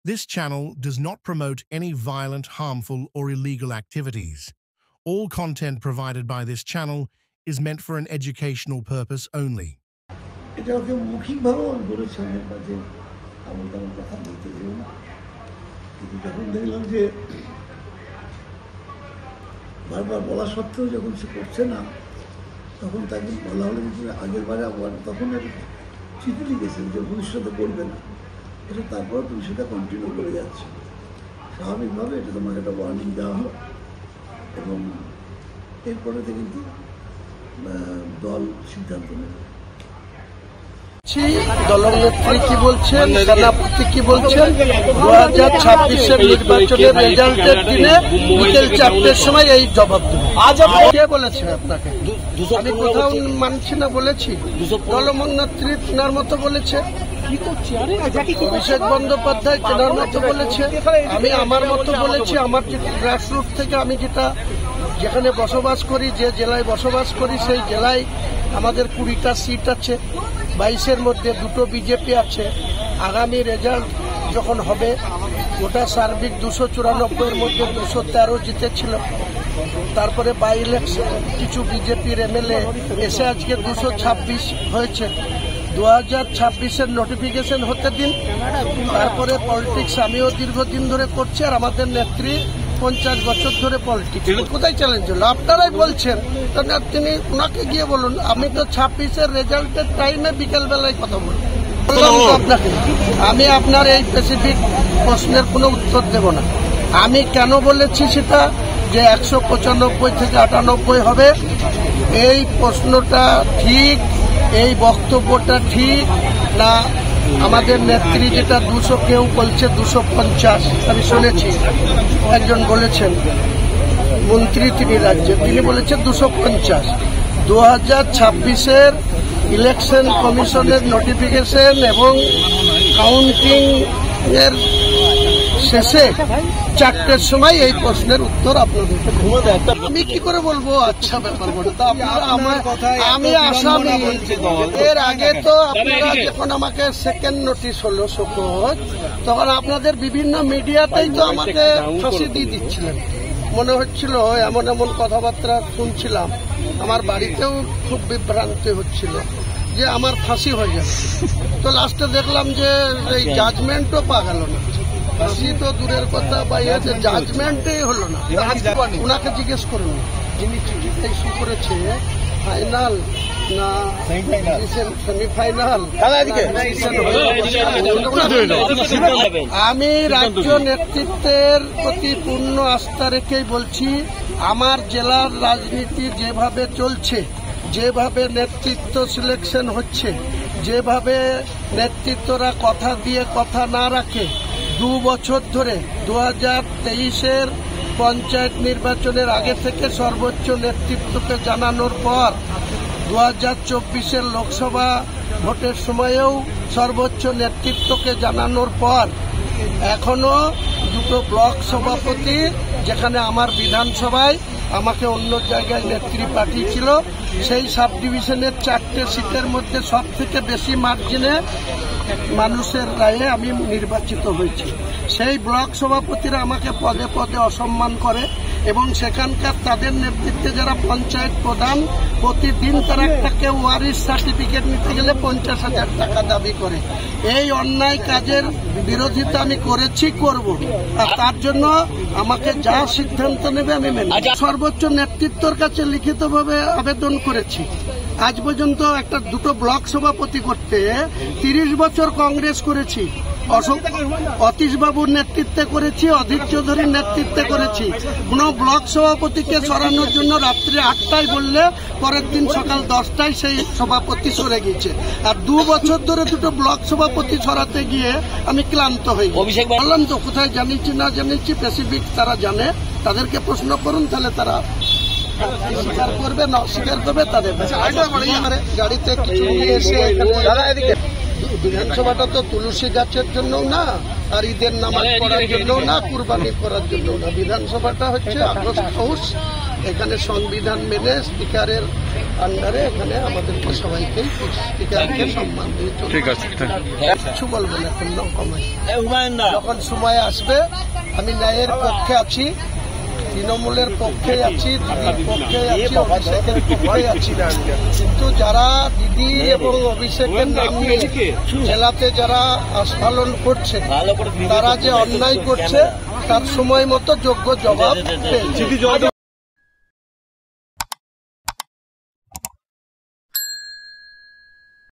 This channel does not promote any violent, harmful, or illegal activities. All content provided by this channel is meant for an educational purpose only. এটাকে মৌখিকভাবেও আমি বলেছি অনেক মাঝে আমার তেমন কথা বলতে চাই না, কিন্তু যখন দেখলাম যে বারবার বলা সত্ত্বেও যখন সে করছে না, তখন তাকে বলা হলো যে আগের বারে আবার তখন আর চিঠি লিখেছেন যে ভবিষ্যতে করবে না, এটা তারপরে তুমি সেটা কন্টিনিউ করে যাচ্ছে। স্বাভাবিকভাবে এটা তোমাকে একটা ওয়ার্নিং দেওয়া হলো এবং এরপরে কিন্তু দল সিদ্ধান্ত নেবে। দলনেত্রী কি বলছেন, সেনাপতি কি বলছেন, 2026-এর নির্বাচনের রেজাল্টের দিনে বিকেল 4টের সময় এই জবাব দেবে। আজ কে বলেছেন আপনাকে? আমি কোথাও মানছি না বলেছি। দলনেত্রী তেনার মতো বলেছে, অভিষেক বন্দ্যোপাধ্যায় তেনার মতো বলেছে, আমি আমার মতো বলেছি। আমার যে গ্রাসরুট থেকে আমি যেখানে বসবাস করি, যে জেলায় বসবাস করি, সেই জেলায় আমাদের 20টা সিট আছে, 22-এর মধ্যে 2টো বিজেপি আছে। আগামী রেজাল্ট যখন হবে, ওটা সার্বিক 294-এর মধ্যে 213 জিতেছিল। তারপরে বাই ইলেকশন কিছু বিজেপির এমএলএ এসে আজকে 226 হয়েছে। 2026-এর নোটিফিকেশন হতে দিন, তারপরে পলিটিক্স আমিও দীর্ঘদিন ধরে করছি, আর আমাদের নেত্রী 50 বছর ধরে পলিটিক্স। কোথায় চ্যালেঞ্জ হলো? আপনারাই বলছেন, তিনি ওনাকে গিয়ে বলুন। আমি তো 26-এর রেজাল্টের টাইমে বিকেলবেলায় কথা বললাম আপনাকে। আমি আপনার এই স্পেসিফিক প্রশ্নের কোনো উত্তর দেব না। আমি কেন বলেছি সেটা যে 195 থেকে 98 হবে, এই প্রশ্নটা ঠিক, এই বক্তব্যটা ঠিক না? আমাদের নেত্রী যেটা 200, কেউ বলছে 250, আমি শুনেছি একজন বলেছেন, মন্ত্রী তিনি রাজ্যে, তিনি বলেছেন 250। 2026-এর ইলেকশন কমিশনের নোটিফিকেশন এবং কাউন্টিং এর শেষে 4টের সময় এই প্রশ্নের উত্তর আপনাদের। আমি কি করে বলবো? আচ্ছা ব্যাপার বলে তো আমি আসামি। এর আগে তো আপনারা যখন আমাকে সেকেন্ড নোটিশ হলো শোকজ, তখন আপনাদের বিভিন্ন মিডিয়াতেই তো আমাকে ফাঁসি দিয়ে দিচ্ছিলেন। মনে হচ্ছিল এমন এমন কথাবার্তা শুনছিলাম, আমার বাড়িতেও খুব বিভ্রান্তি হচ্ছিল যে আমার ফাঁসি হয়ে যাবে। তো লাস্টে দেখলাম যে এই জাজমেন্টও পা গেল না। ফাঁসি তো দূরের কথা, বা জাজমেন্টই হলো না। ওনাকে জিজ্ঞেস করুন যিনি চিঠিটা ইস্যু করেছে, ফাইনাল না সেমিফাইনাল। আমি রাজ্য নেতৃত্বের প্রতি পূর্ণ আস্থা রেখেই বলছি, আমার জেলার রাজনীতি যেভাবে চলছে, যেভাবে নেতৃত্ব সিলেকশন হচ্ছে, যেভাবে নেতৃত্বরা কথা দিয়ে কথা না রাখে, 2 বছর ধরে 2023-এর পঞ্চায়েত নির্বাচনের আগে থেকে সর্বোচ্চ নেতৃত্বকে জানানোর পর 2024-এর লোকসভা ভোটের সময়েও সর্বোচ্চ নেতৃত্বকে জানানোর পর এখনো 2টো ব্লক সভাপতি, যেখানে আমার বিধানসভায় আমাকে অন্য জায়গায় নেত্রী পাঠিয়েছিল, সেই সাব ডিভিশনের 4টে সিটের মধ্যে সব থেকে বেশি মার্জিনে মানুষের রায়ে আমি নির্বাচিত হয়েছি। সেই ব্লক সভাপতিরা আমাকে পদে পদে অসম্মান করে এবং সেখানকার তাদের নেতৃত্বে যারা পঞ্চায়েত প্রধান, প্রতিদিন তারা একটা ওয়ারিশ সার্টিফিকেট নিতে গেলে 50,000 টাকা দাবি করে। এই অন্যায় কাজের বিরোধিতা আমি করেছি, করব, আর তার জন্য আমাকে যা সিদ্ধান্ত নেবে আমি মেনে নেব। সর্বোচ্চ নেতৃত্বের কাছে লিখিতভাবে আবেদন করেছি। আজ পর্যন্ত 2টো ব্লক সভাপতি করতে 30 বছর কংগ্রেস করেছি। অতীশবাবুর নেতৃত্বে করেছি, অধীর চৌধুরীর নেতৃত্বে করেছি। কোন ব্লক সভাপতিকে সরানোর জন্য রাত্রি 8টায় বললে পরের দিন সকাল 10টায় সেই সভাপতি সরে গেছে। আর 2 বছর ধরে 2টো ব্লক সভাপতি সরাতে গিয়ে আমি ক্লান্ত হই। বললাম তো, কোথায় জানিয়েছি না জানিয়েছি স্পেসিফিক তারা জানে, তাদেরকে প্রশ্ন করুন, তাহলে তারা স্বীকার করবে, না অস্বীকার করবে তাদের। গাড়িতে কিছু নিয়ে এসে বিধানসভাটা তো তুলসী গাছের জন্য না, আর ঈদের নামাজ পড়ার জন্য না, কুরবানি করার জন্য না। বিধানসভাটা হচ্ছে আগস্ট হাউস, এখানে সংবিধান মেনে স্পিকারের আন্ডারে এখানে আমাদেরকে সবাইকেই স্পিকারকে সম্মান দিয়ে চলতে হবে। ঠিক আছে, কিছু বলবো না, এখন কমাই যখন সময় আসবে। আমি ন্যায়ের পক্ষে আছি, তৃণমূলের পক্ষে আছি, দিদির পক্ষে আছি, অভিষেকের পক্ষে আছি। কিন্তু যারা দিদি এবং অভিষেকের নাম নিয়ে জেলাতে যারা আস্ফালন করছে, তারা যে অন্যায় করছে তার সময় মতো যোগ্য জবাব পেয়েছে।